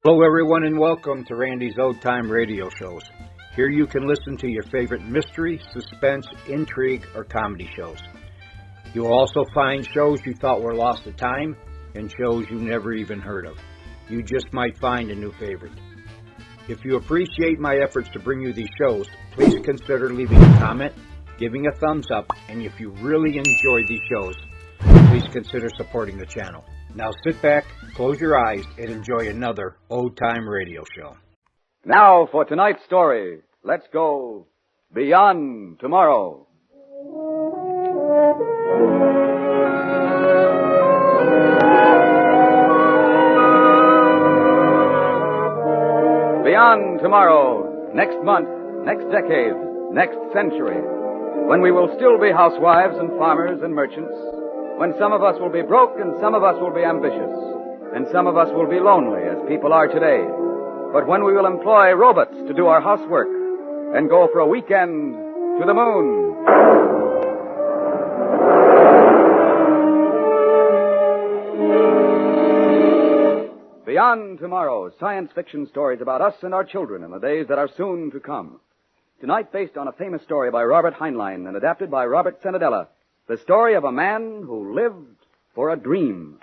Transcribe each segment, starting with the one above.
Hello, everyone, and welcome to Randy's Old Time Radio Shows. Here you can listen to your favorite mystery, suspense, intrigue, or comedy shows. You'll also find shows you thought were lost to time and shows you never even heard of. You just might find a new favorite. If you appreciate my efforts to bring you these shows, please consider leaving a comment, giving a thumbs up, and if you really enjoy these shows, please consider supporting the channel. Now sit back, close your eyes, and enjoy another old-time radio show. Now for tonight's story, let's go Beyond Tomorrow. Beyond Tomorrow, next month, next decade, next century, when we will still be housewives and farmers and merchants, when some of us will be broke and some of us will be ambitious, and some of us will be lonely as people are today. But when we will employ robots to do our housework and go for a weekend to the moon. Beyond Tomorrow, science fiction stories about us and our children in the days that are soon to come. Tonight, based on a famous story by Robert Heinlein and adapted by Robert Senadella, the story of a man who lived for a dream.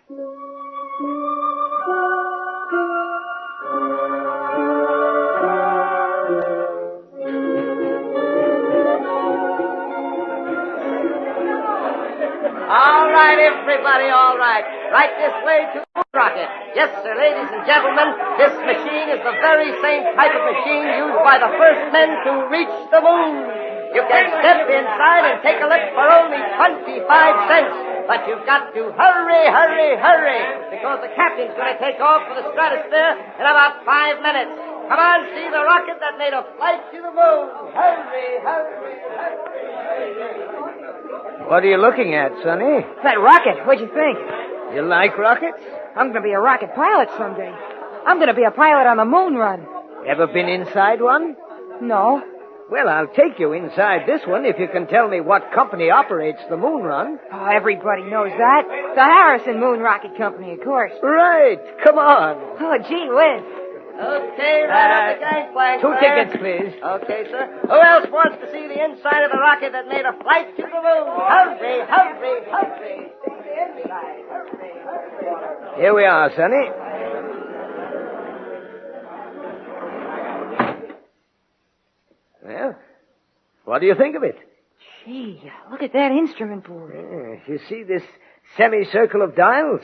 All right, everybody, all right. Right this way to the moon rocket. Yes, sir, ladies and gentlemen, this machine is the very same type of machine used by the first men to reach the moon. You can step inside and take a look for only 25 cents. But you've got to hurry, hurry, hurry, because the captain's going to take off for the stratosphere in about 5 minutes. Come on, see the rocket that made a flight to the moon. Hurry, hurry, hurry. What are you looking at, Sonny? That rocket, what'd you think? You like rockets? I'm going to be a rocket pilot someday. I'm going to be a pilot on the moon run. Ever been inside one? No. Well, I'll take you inside this one if you can tell me what company operates the moon run. Oh, everybody knows that. The Harrison Moon Rocket Company, of course. Right. Come on. Oh, gee whiz. Okay, right up the gangplank. 2 sir. tickets, please. Okay, sir. Who else wants to see the inside of the rocket that made a flight to the moon? Hurry, hurry, hurry. See the inside. Hurry, hurry, hurry. Here we are, Sonny. Well, what do you think of it? Gee, look at that instrument board. You see this semicircle of dials?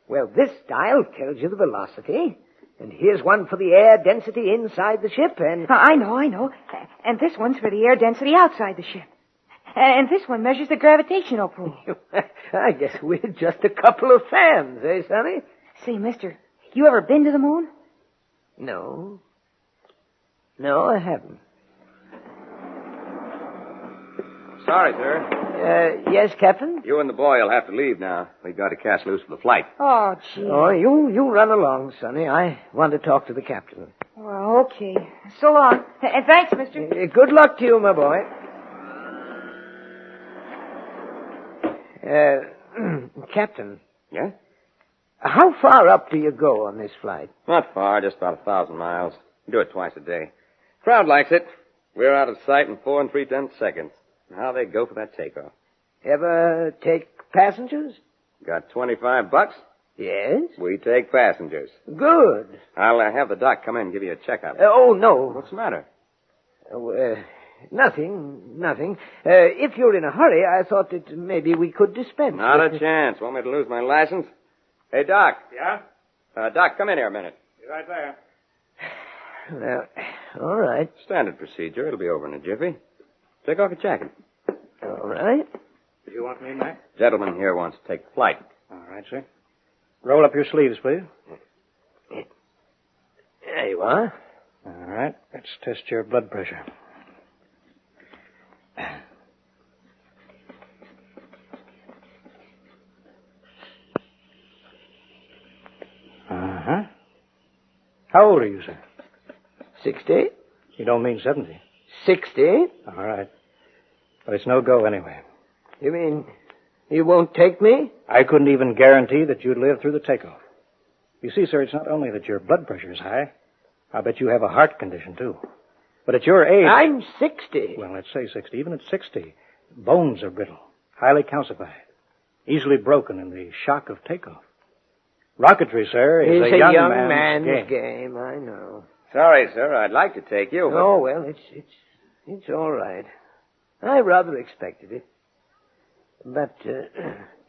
Well, this dial tells you the velocity. And here's one for the air density inside the ship, and... I know. And this one's for the air density outside the ship. And this one measures the gravitational pull. I guess we're just a couple of fans, eh, Sonny? Say, mister, you ever been to the moon? No. No, I haven't. Sorry, sir. Yes, Captain? You and the boy will have to leave now. We've got to cast loose for the flight. Oh, gee. Oh, you run along, Sonny. I want to talk to the captain. Well, okay. So long. And thanks, mister. Good luck to you, my boy. Captain. Yeah? How far up do you go on this flight? Not far, just about 1,000 miles. We do it twice a day. Crowd likes it. We're out of sight in 4 3/10 seconds. How they go for that takeoff. Ever take passengers? Got $25? Yes. We take passengers. Good. I'll have the doc come in and give you a checkup. Oh, no. What's the matter? Nothing. If you're in a hurry, I thought that maybe we could dispense. Not a chance. Want me to lose my license? Hey, Doc. Yeah? Doc, come in here a minute. Be right there. Well, all right. Standard procedure. It'll be over in a jiffy. Take off your jacket. All right. Do you want me, Mac? Gentleman here wants to take the flight. All right, sir. Roll up your sleeves, please. There you are. All right. Let's test your blood pressure. Uh-huh. How old are you, sir? 60. You don't mean 70. 60. All right. But it's no go anyway. You mean you won't take me? I couldn't even guarantee that you'd live through the takeoff. You see, sir, it's not only that your blood pressure is high. I bet you have a heart condition, too. But at your age... I'm 60. Well, let's say 60. Even at 60, bones are brittle, highly calcified, easily broken in the shock of takeoff. Rocketry, sir, is a young man's game. I know. Sorry, sir. I'd like to take you. But... Oh, well, it's all right. I rather expected it. But,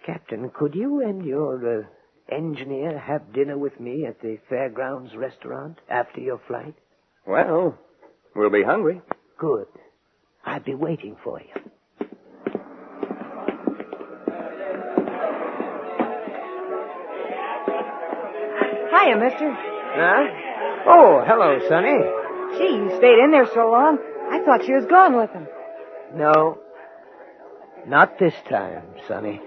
Captain, could you and your engineer have dinner with me at the Fairgrounds restaurant after your flight? Well, we'll be hungry. Good. I'll be waiting for you. Hiya, mister. Huh? Oh, hello, Sonny. Gee, you stayed in there so long. I thought you was gone with him. No. Not this time, Sonny.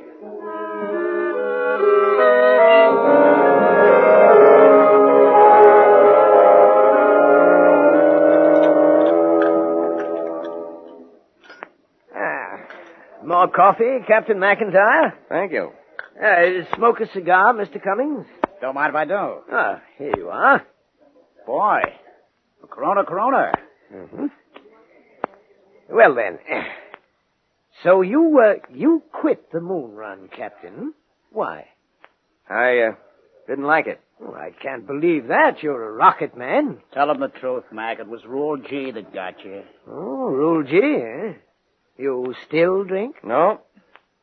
More coffee, Captain McIntyre? Thank you. Smoke a cigar, Mr. Cummings? Don't mind if I do. Ah, here you are. Boy, a Corona. Mm-hmm. Well, then. So you quit the moon run, Captain. Why? I didn't like it. Oh, I can't believe that. You're a rocket man. Tell him the truth, Mac. It was Rule G that got you. Oh, Rule G, eh? You still drink? No,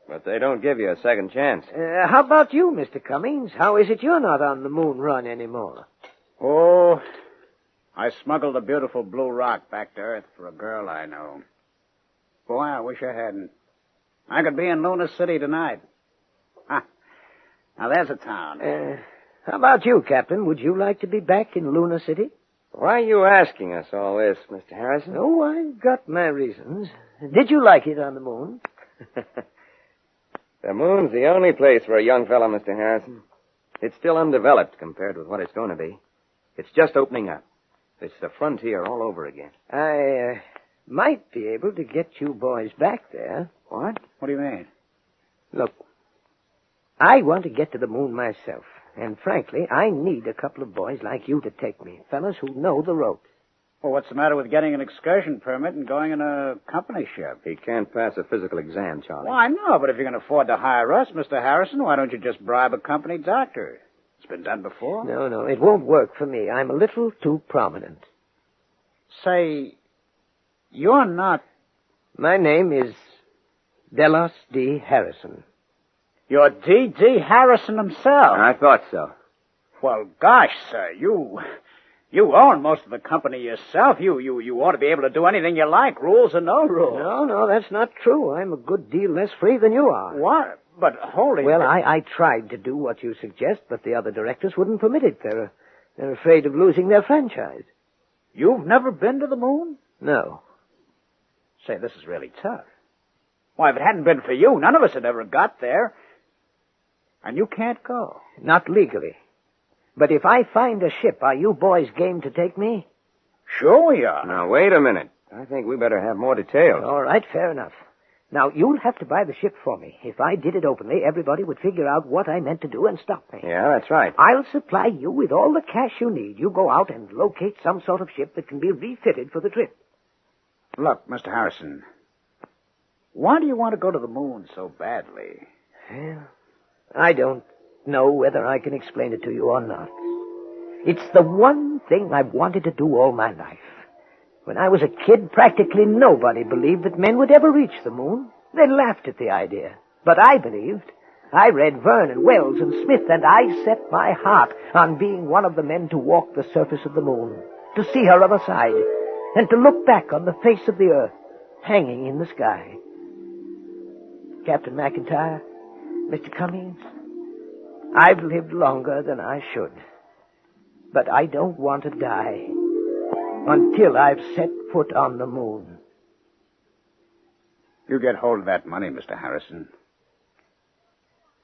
but they don't give you a second chance. How about you, Mr. Cummings? How is it you're not on the moon run anymore? Oh, I smuggled a beautiful blue rock back to Earth for a girl I know. Boy, I wish I hadn't. I could be in Luna City tonight. Ha. Now, there's a town. How about you, Captain? Would you like to be back in Luna City? Why are you asking us all this, Mr. Harrison? Oh, I've got my reasons. Did you like it on the moon? The moon's the only place for a young fellow, Mr. Harrison. It's still undeveloped compared with what it's going to be. It's just opening up. It's the frontier all over again. I might be able to get you boys back there. What? What do you mean? Look, I want to get to the moon myself. And frankly, I need a couple of boys like you to take me. Fellas who know the ropes. Well, what's the matter with getting an excursion permit and going in a company ship? He can't pass a physical exam, Charlie. Well, I know, but if you can afford to hire us, Mr. Harrison, why don't you just bribe a company doctor? It's been done before. No, it won't work for me. I'm a little too prominent. Say, you're not... My name is Delos D. Harrison. You're D.D. Harrison himself. I thought so. Well, gosh, sir, you own most of the company yourself. You ought to be able to do anything you like, rules or no rules. No, that's not true. I'm a good deal less free than you are. What? But holy... Well, I tried to do what you suggest, but the other directors wouldn't permit it. They're afraid of losing their franchise. You've never been to the moon? No. Say, this is really tough. Why, if it hadn't been for you, none of us had ever got there. And you can't go. Not legally. But if I find a ship, are you boys game to take me? Sure we are. Now, wait a minute. I think we better have more details. All right, fair enough. Now, you'll have to buy the ship for me. If I did it openly, everybody would figure out what I meant to do and stop me. Yeah, that's right. I'll supply you with all the cash you need. You go out and locate some sort of ship that can be refitted for the trip. Look, Mr. Harrison, why do you want to go to the moon so badly? Well, I don't know whether I can explain it to you or not. It's the one thing I've wanted to do all my life. When I was a kid, practically nobody believed that men would ever reach the moon. They laughed at the idea. But I believed. I read Verne and Wells and Smith, and I set my heart on being one of the men to walk the surface of the moon, to see her other side, and to look back on the face of the earth, hanging in the sky. Captain McIntyre, Mr. Cummings, I've lived longer than I should. But I don't want to die until I've set foot on the moon. You get hold of that money, Mr. Harrison.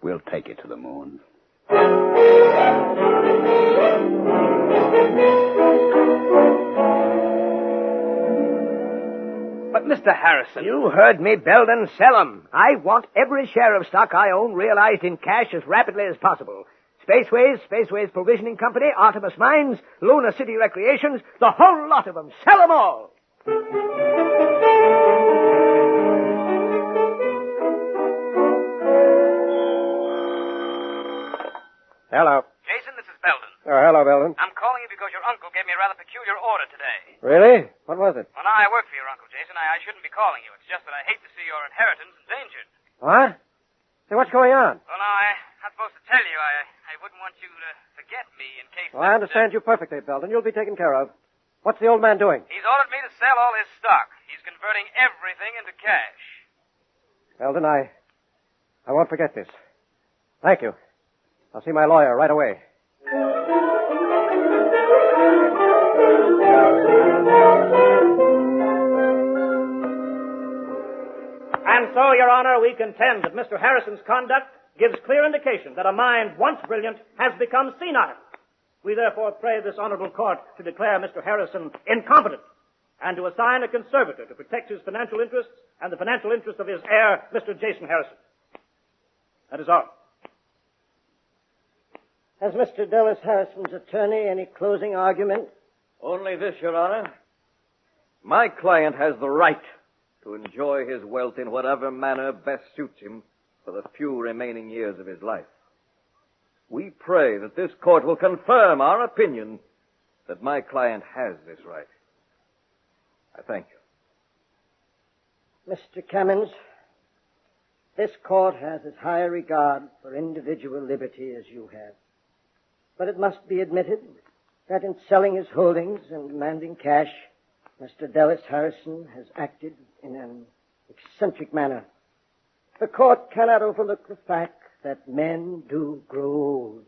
We'll take you to the moon. But, Mr. Harrison... You heard me, Belden. Sell 'em. I want every share of stock I own realized in cash as rapidly as possible. Spaceways Provisioning Company, Artemis Mines, Luna City Recreations, the whole lot of them. Sell them all. Hello. Jason, this is Belden. Oh, hello, Belden. I'm calling you because your uncle gave me a rather peculiar order today. Really? What was it? Well, now, I work for your uncle, Jason. I shouldn't be calling you. It's just that I hate to see your inheritance endangered. What? Say, what's going on? Well, now, I'm supposed to tell you. I wouldn't want you to forget me in case... Well, I understand you perfectly, Belden. You'll be taken care of. What's the old man doing? He's ordered me to sell all his stock. He's converting everything into cash. Belden, I won't forget this. Thank you. I'll see my lawyer right away. And so, Your Honor, we contend that Mr. Harrison's conduct gives clear indication that a mind once brilliant has become senile. We therefore pray this honorable court to declare Mr. Harrison incompetent and to assign a conservator to protect his financial interests and the financial interests of his heir, Mr. Jason Harrison. That is all. Has Mr. Dallas Harrison's attorney any closing argument? Only this, Your Honor. My client has the right to enjoy his wealth in whatever manner best suits him for the few remaining years of his life. We pray that this court will confirm our opinion that my client has this right. I thank you. Mr. Cummins, this court has as high a regard for individual liberty as you have. But it must be admitted that in selling his holdings and demanding cash, Mr. Dallas Harrison has acted in an eccentric manner. The court cannot overlook the fact that men do grow old.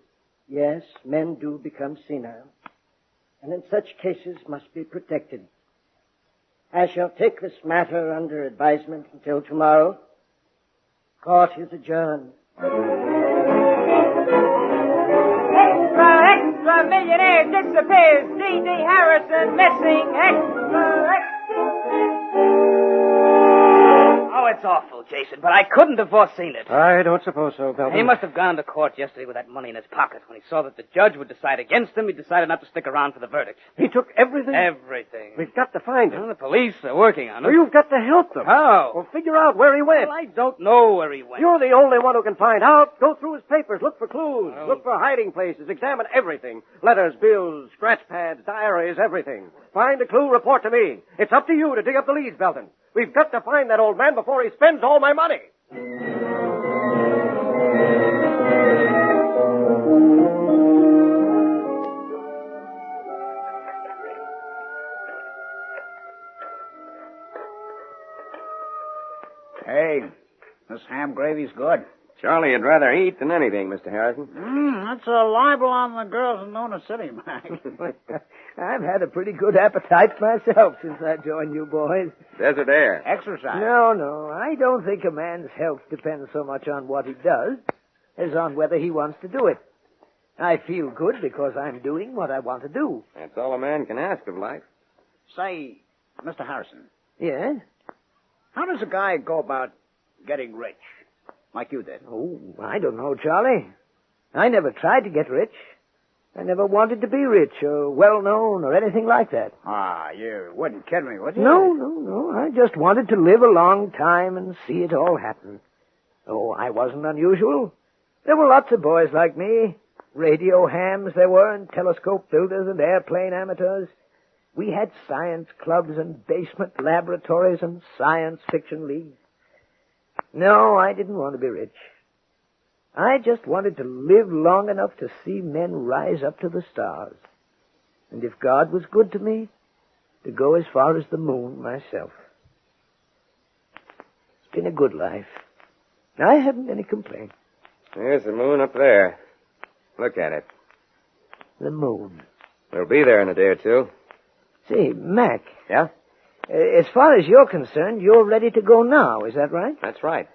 Yes, men do become senile, and in such cases must be protected. I shall take this matter under advisement until tomorrow. Court is adjourned. Extra millionaire disappears. D.D. Harrison missing. Extra. Oh, it's awful, Jason, but I couldn't have foreseen it. I don't suppose so, Belden. He must have gone to court yesterday with that money in his pocket. When he saw that the judge would decide against him, he decided not to stick around for the verdict. He took everything? Everything. We've got to find him. Well, the police are working on him. Well, you've got to help them. How? Well, figure out where he went. Well, I don't know where he went. You're the only one who can find out. Go through his papers. Look for clues. Look for hiding places. Examine everything. Letters, bills, scratch pads, diaries, everything. Find a clue, report to me. It's up to you to dig up the leads, Belden. We've got to find that old man before he spends all my money. Hey, this ham gravy's good. Charlie, you'd rather eat than anything, Mr. Harrison. That's a libel on the girls in Luna City, Mac. I've had a pretty good appetite myself since I joined you boys. Desert air. Exercise. No, I don't think a man's health depends so much on what he does as on whether he wants to do it. I feel good because I'm doing what I want to do. That's all a man can ask of life. Say, Mr. Harrison. Yes? How does a guy go about getting rich, like you did? Oh, I don't know, Charlie. I never tried to get rich. I never wanted to be rich or well-known or anything like that. Ah, you wouldn't kid me, would you? No. I just wanted to live a long time and see it all happen. Oh, I wasn't unusual. There were lots of boys like me. Radio hams there were, and telescope builders and airplane amateurs. We had science clubs and basement laboratories and science fiction leagues. No, I didn't want to be rich. I just wanted to live long enough to see men rise up to the stars. And if God was good to me, to go as far as the moon myself. It's been a good life. I haven't any complaints. There's the moon up there. Look at it. The moon. We'll be there in a day or two. Say, Mac. Yeah? As far as you're concerned, you're ready to go now, is that right? That's right.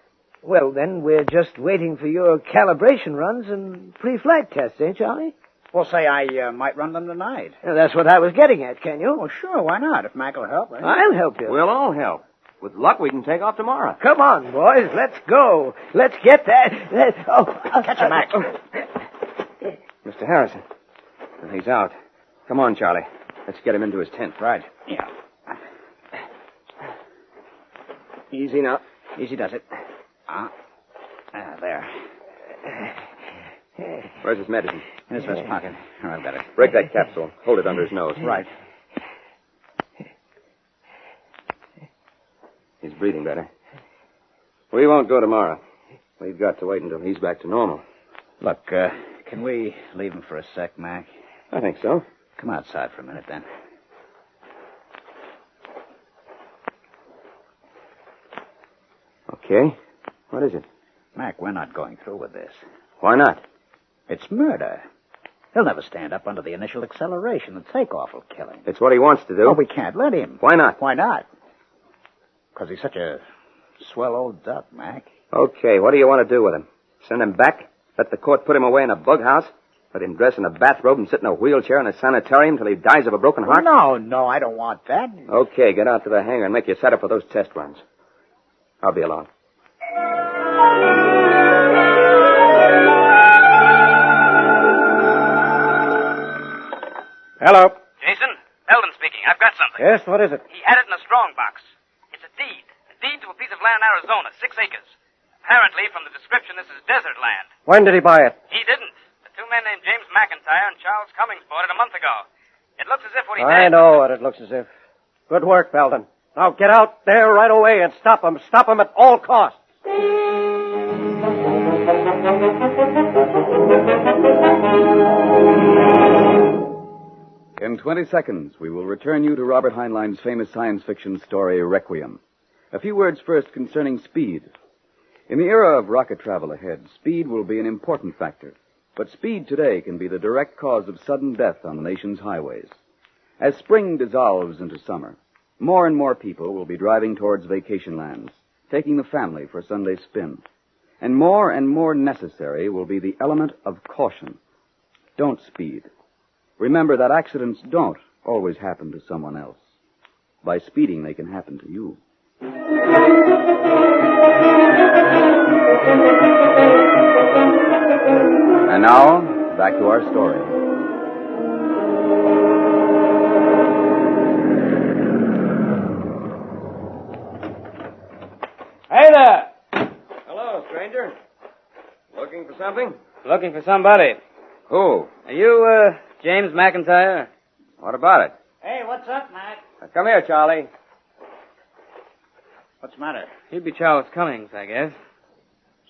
Well, then we're just waiting for your calibration runs and pre-flight tests, eh, Charlie? Well, say I might run them tonight. Well, that's what I was getting at, can you? Well, sure, why not? If Mac will help. I'll help you. We'll all help. With luck, we can take off tomorrow. Come on, boys, let's go. Let's get that. Catch him, Mac. Mr. Harrison. He's out. Come on, Charlie. Let's get him into his tent. Right. Yeah. Easy now. Easy does it. There. Where's his medicine? In his vest pocket. Here, I've got it. Break that capsule. Hold it under his nose. Right. He's breathing better. We won't go tomorrow. We've got to wait until he's back to normal. Look, can we leave him for a sec, Mac? I think so. Come outside for a minute, then. Okay. What is it? Mac, we're not going through with this. Why not? It's murder. He'll never stand up under the initial acceleration. The takeoff will kill him. It's what he wants to do. Oh, we can't let him. Why not? Why not? Because he's such a swell old duck, Mac. Okay, what do you want to do with him? Send him back? Let the court put him away in a bug house? Let him dress in a bathrobe and sit in a wheelchair in a sanitarium till he dies of a broken heart? No, I don't want that. Okay, get out to the hangar and make your setup for those test runs. I'll be along. Hello. Jason, Eldon speaking. I've got something. Yes, what is it? He had it in a strong box. It's a deed. A deed to a piece of land in Arizona, 6 acres. Apparently, from the description, this is desert land. When did he buy it? He didn't. The two men named James McIntyre and Charles Cummings bought it a month ago. It looks as if what he I did... know what it looks as if. Good work, Belden. Now get out there right away and stop him. Stop him at all costs. In 20 seconds, we will return you to Robert Heinlein's famous science fiction story, Requiem. A few words first concerning speed. In the era of rocket travel ahead, speed will be an important factor. But speed today can be the direct cause of sudden death on the nation's highways. As spring dissolves into summer, more and more people will be driving towards vacation lands, taking the family for a Sunday spin. And more necessary will be the element of caution. Don't speed. Remember that accidents don't always happen to someone else. By speeding, they can happen to you. And now, back to our story. Hey there! Hello, stranger. Looking for something? Looking for somebody. Who? Are you, James McIntyre? What about it? Hey, what's up, Mac? Now, come here, Charlie. What's the matter? You'd be Charles Cummings, I guess.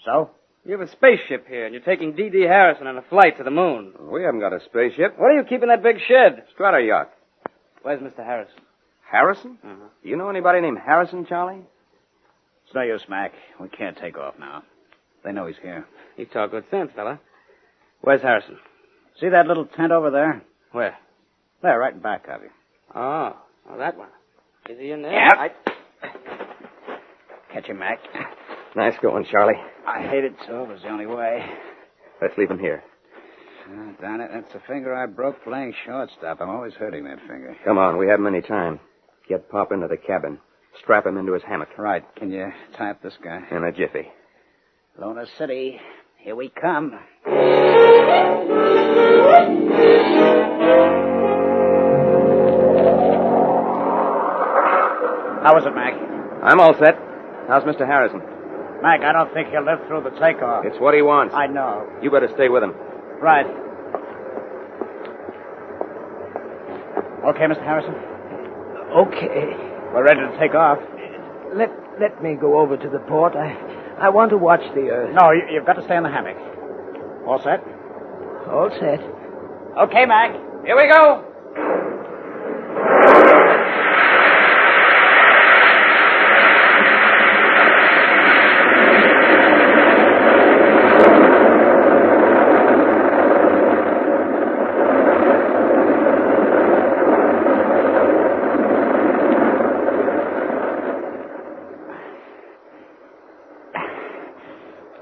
So? You have a spaceship here, and you're taking D.D. Harrison on a flight to the moon. We haven't got a spaceship. What are you keeping that big shed? Strata yacht. Where's Mr. Harrison? Harrison? Uh-huh. Do you know anybody named Harrison, Charlie? It's no use, Mac. We can't take off now. They know he's here. You talk good sense, fella. Where's Harrison? See that little tent over there? Where? There, right in back of you. Oh, that one. Is he in there? Yeah. Catch him, Mac. Nice going, Charlie. I hated to. It was the only way. Let's leave him here. Oh, darn it. That's the finger I broke playing shortstop. I'm always hurting that finger. Come on, we haven't any time. Get Pop into the cabin. Strap him into his hammock. Right. Can you tie up this guy? In a jiffy. Luna City. Here we come. How was it, Mac? I'm all set. How's Mr. Harrison? Mac, I don't think he'll live through the takeoff. It's what he wants. I know. You better stay with him. Right. Okay, Mr. Harrison? Okay. We're ready to take off. Let me go over to the port. I want to watch the Earth. No, you've got to stay in the hammock. All set? All set. Okay, Mac. Here we go.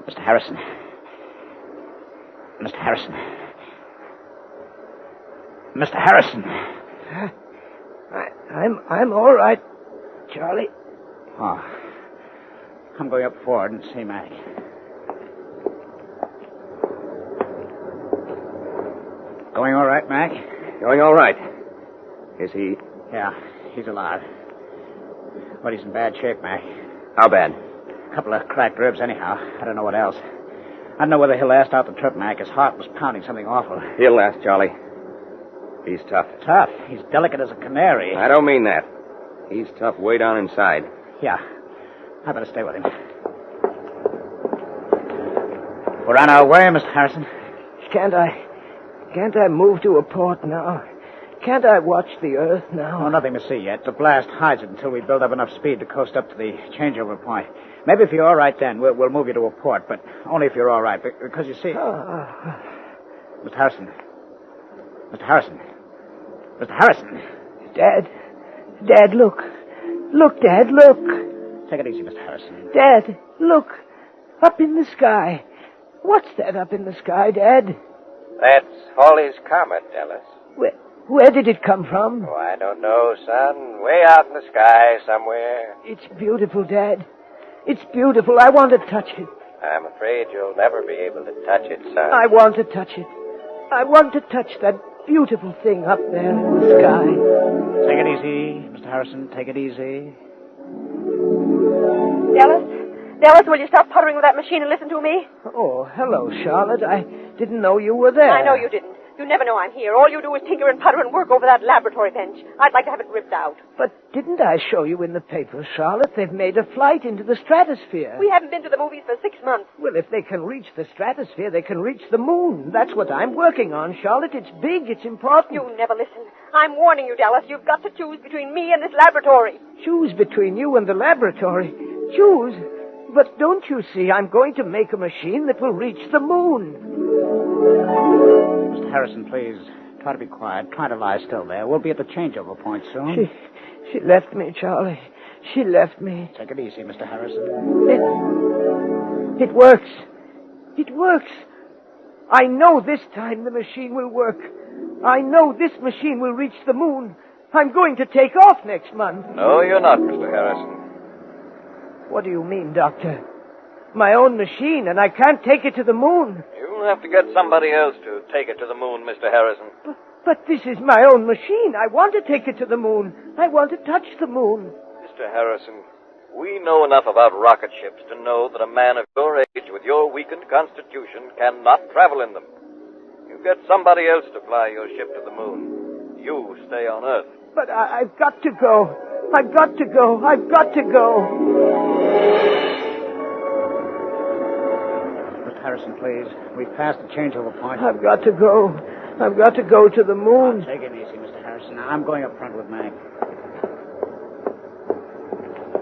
Mr. Harrison. Mr. Harrison. Mr. Harrison. I'm all right, Charlie. Oh. I'm going up forward and see Mac. Going all right, Mac? Going all right. Is he... Yeah, he's alive. But he's in bad shape, Mac. How bad? A couple of cracked ribs, anyhow. I don't know what else. I don't know whether he'll last out the trip, Mac. His heart was pounding something awful. He'll last, Charlie. He's tough. Tough? He's delicate as a canary. I don't mean that. He's tough way down inside. Yeah. I better stay with him. We're on our way, Mr. Harrison. Can't I move to a port now? Can't I watch the Earth now? Oh, nothing to see yet. The blast hides it until we build up enough speed to coast up to the changeover point. Maybe if you're all right then, we'll move you to a port, but only if you're all right. Because you see... Mr. Harrison. Mr. Harrison. Mr. Harrison. Dad, look. Look, Dad, look. Take it easy, Mr. Harrison. Dad, look. Up in the sky. What's that up in the sky, Dad? That's Hawley's Comet, Ellis. Where did it come from? Oh, I don't know, son. Way out in the sky somewhere. It's beautiful, Dad. It's beautiful. I want to touch it. I'm afraid you'll never be able to touch it, son. I want to touch it. I want to touch that beautiful thing up there in the sky. Take it easy, Mr. Harrison. Take it easy. Dallas, will you stop puttering with that machine and listen to me? Oh, hello, Charlotte. I didn't know you were there. I know you didn't. You never know I'm here. All you do is tinker and putter and work over that laboratory bench. I'd like to have it ripped out. But didn't I show you in the paper, Charlotte? They've made a flight into the stratosphere. We haven't been to the movies for 6 months. Well, if they can reach the stratosphere, they can reach the moon. That's what I'm working on, Charlotte. It's big. It's important. You never listen. I'm warning you, Dallas. You've got to choose between me and this laboratory. Choose between you and the laboratory? Choose? But don't you see, I'm going to make a machine that will reach the moon. Mr. Harrison, please, try to be quiet. Try to lie still there. We'll be at the changeover point soon. She left me, Charlie. She left me. Take it easy, Mr. Harrison. It works. It works. I know this time the machine will work. I know this machine will reach the moon. I'm going to take off next month. No, you're not, Mr. Harrison. What do you mean, Doctor? My own machine, and I can't take it to the moon. You'll have to get somebody else to take it to the moon, Mr. Harrison. But this is my own machine. I want to take it to the moon. I want to touch the moon. Mr. Harrison, we know enough about rocket ships to know that a man of your age with your weakened constitution cannot travel in them. You get somebody else to fly your ship to the moon. You stay on Earth. But I've got to go. I've got to go. I've got to go. Mr. Harrison, please. We've passed the changeover point. I've got to go. I've got to go to the moon. Take it easy, Mr. Harrison. I'm going up front with Mac.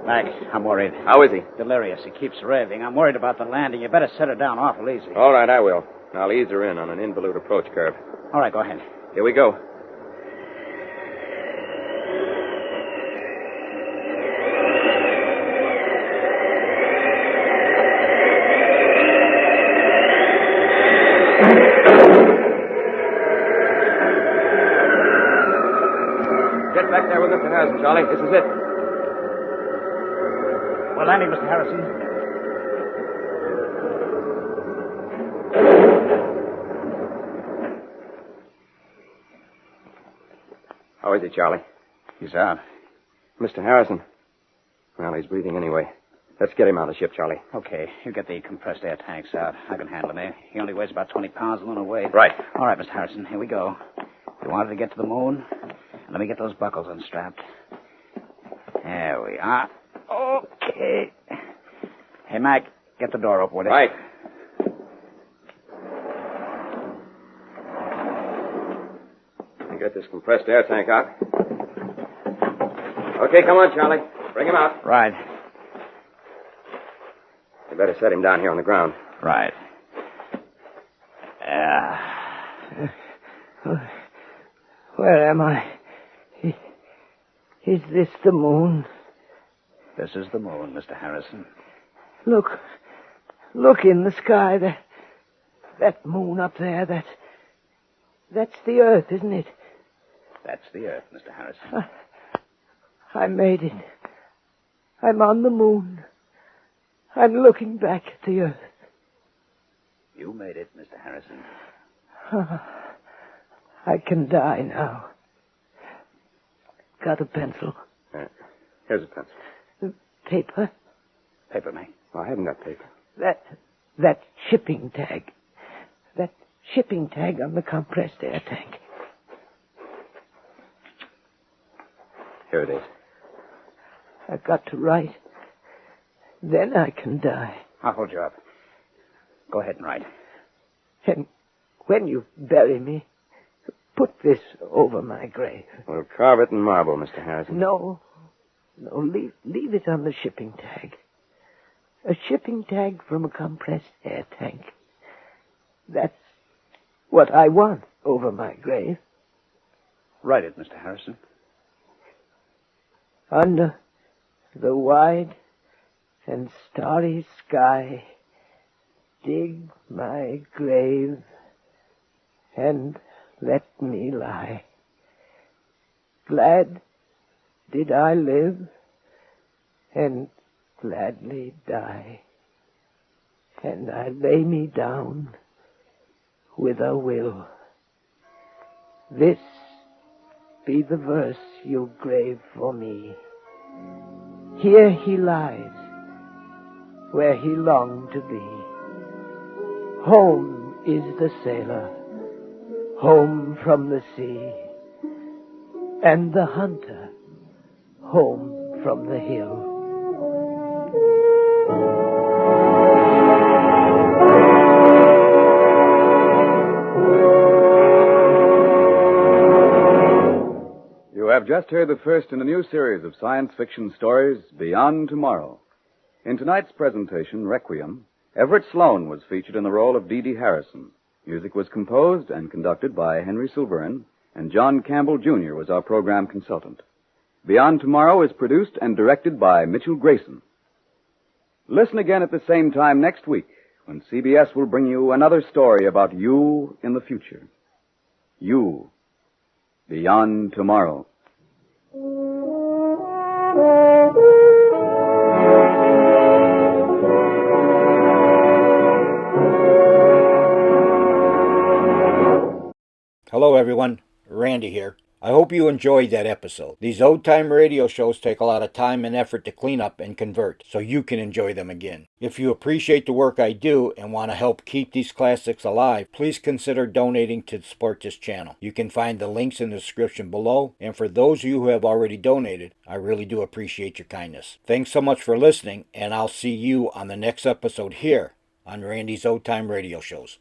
Mac, I'm worried. How is he? Delirious. He keeps raving. I'm worried about the landing. You better set her down awful easy. All right, I will. I'll ease her in on an involute approach curve. All right, go ahead. Here we go. Get back there with Mr. Harrison, Charlie. This is it. We're landing, Mr. Harrison. How is he, Charlie? He's out. Mr. Harrison. Well, he's breathing anyway. Let's get him out of the ship, Charlie. Okay, you get the compressed air tanks out. I can handle him there. He only weighs about 20 pounds lunar weight. Right. All right, Mr. Harrison, here we go. You wanted to get to the moon? Let me get those buckles unstrapped. There we are. Okay. Hey, Mac, get the door open with it. Right. Get this compressed air tank out. Okay, come on, Charlie. Bring him out. Right. You better set him down here on the ground. Right. Where am I? Is this the moon? This is the moon, Mr. Harrison. Look in the sky. That moon up there, that's the Earth, isn't it? That's the Earth, Mr. Harrison. I made it. I'm on the moon. I'm looking back at the Earth. You made it, Mr. Harrison. I can die now. Got a pencil? Here's a pencil. Paper? Paper, me. Oh, I haven't got paper. That shipping tag. That shipping tag on the compressed air tank. Here it is. I've got to write. Then I can die. I'll hold you up. Go ahead and write. And when you bury me, put this over my grave. We'll carve it in marble, Mr. Harrison. No, leave it on the shipping tag. A shipping tag from a compressed air tank. That's what I want over my grave. Write it, Mr. Harrison. Under the wide and starry sky, dig my grave and let me lie. Glad did I live and gladly die. And I lay me down with a will. This be the verse you grave for me. Here he lies, where he longed to be. Home is the sailor, home from the sea, and the hunter, home from the hill. You have just heard the first in a new series of science fiction stories, Beyond Tomorrow. In tonight's presentation, Requiem, Everett Sloane was featured in the role of Dee Dee Harrison. Music was composed and conducted by Henry Silverin, and John Campbell, Jr. was our program consultant. Beyond Tomorrow is produced and directed by Mitchell Grayson. Listen again at the same time next week, when CBS will bring you another story about you in the future. You, Beyond Tomorrow. Hello, everyone. Randy here. I hope you enjoyed that episode. These old-time radio shows take a lot of time and effort to clean up and convert, so you can enjoy them again. If you appreciate the work I do and want to help keep these classics alive, please consider donating to support this channel. You can find the links in the description below, and for those of you who have already donated, I really do appreciate your kindness. Thanks so much for listening, and I'll see you on the next episode here on Randy's Old Time Radio Shows.